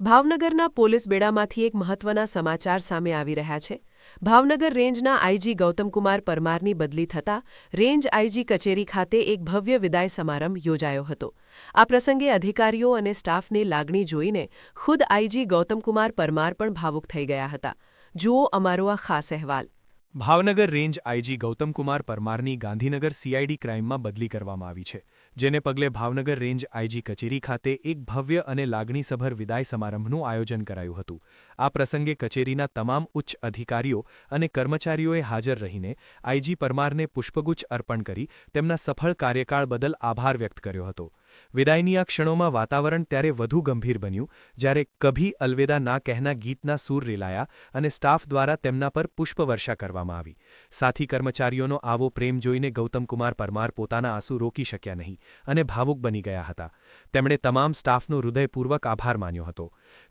ભાવનગરના પોલીસ બેડામાંથી એક મહત્વના સમાચાર સામે આવી રહ્યા છે। ભાવનગર રેન્જના આઈજી ગૌતમકુમાર પરમારની બદલી થતાં રેન્જ આઈજી કચેરી ખાતે એક ભવ્ય વિદાય સમારંભ યોજાયો હતો। આ પ્રસંગે અધિકારીઓ અને સ્ટાફની લાગણી જોઈને ખુદ આઈજી ગૌતમકુમાર પરમાર પણ ભાવુક થઈ ગયા હતા। જુઓ અમારો આ ખાસ અહેવાલ। ભાવનગર રેન્જ આઈજી ગૌતમકુમાર પરમારની ગાંધીનગર સીઆઈડી ક્રાઇમમાં બદલી કરવામાં આવી છે, જેને પગલે ભાવનગર રેન્જ આઈજી કચેરી ખાતે એક ભવ્ય અને લાગણીસભર વિદાય સમારંભનું આયોજન કરાયું હતું। આ પ્રસંગે કચેરીના તમામ ઉચ્ચ અધિકારીઓ અને કર્મચારીઓએ હાજર રહીને આઈજી પરમારને પુષ્પગુચ્છ અર્પણ કરી તેમના સફળ કાર્યકાળ બદલ આભાર વ્યક્ત કર્યો હતો। વિદાયની આ ક્ષણોમાં વાતાવરણ ત્યારે વધુ ગંભીર બન્યું જ્યારે કભી અલવિદા ના કહેના ગીતના સૂર રેલાયા અને સ્ટાફ દ્વારા તેમના પર પુષ્પવર્ષા કરવામાં આવી। સાથી કર્મચારીઓનો આવો પ્રેમ જોઈને ગૌતમકુમાર પરમાર પોતાના આંસુ રોકી શક્યા નહીં અને ભાવુક બની ગયા હતા। તેમણે તમામ સ્ટાફનો હૃદયપૂર્વક આભાર માન્યો હતો।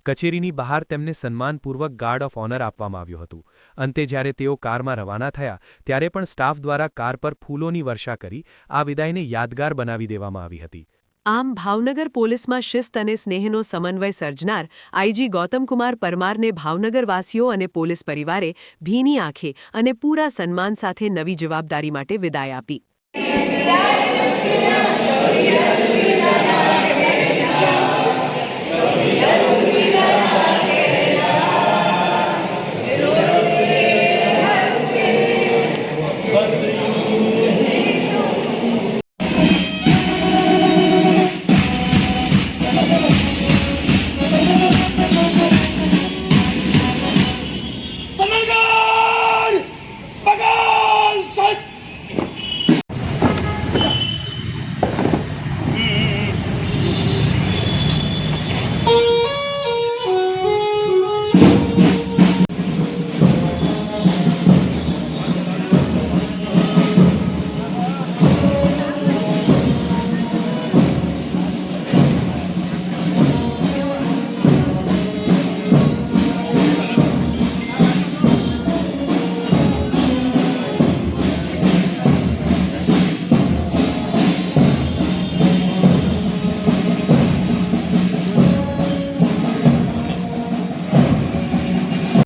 કચેરીની બહાર તેમને સન્માનપૂર્વક ગાર્ડ ઓફ ઓનર આપવામાં આવ્યું હતું। અંતે જ્યારે તેઓ કારમાં રવાના થયા ત્યારે પણ સ્ટાફ દ્વારા કાર પર ફૂલોની વર્ષા કરી આ વિદાયને યાદગાર બનાવી દેવામાં આવી હતી। આમ ભાવનગર પોલીસમાં શિસ્ત અને સ્નેહનો સમન્વય સર્જનાર આઈજી ગૌતમકુમાર પરમારને ભાવનગરવાસીઓ અને પોલીસ પરિવારે ભીની આંખે અને પૂરા સન્માન સાથે નવી જવાબદારી માટે વિદાય આપી।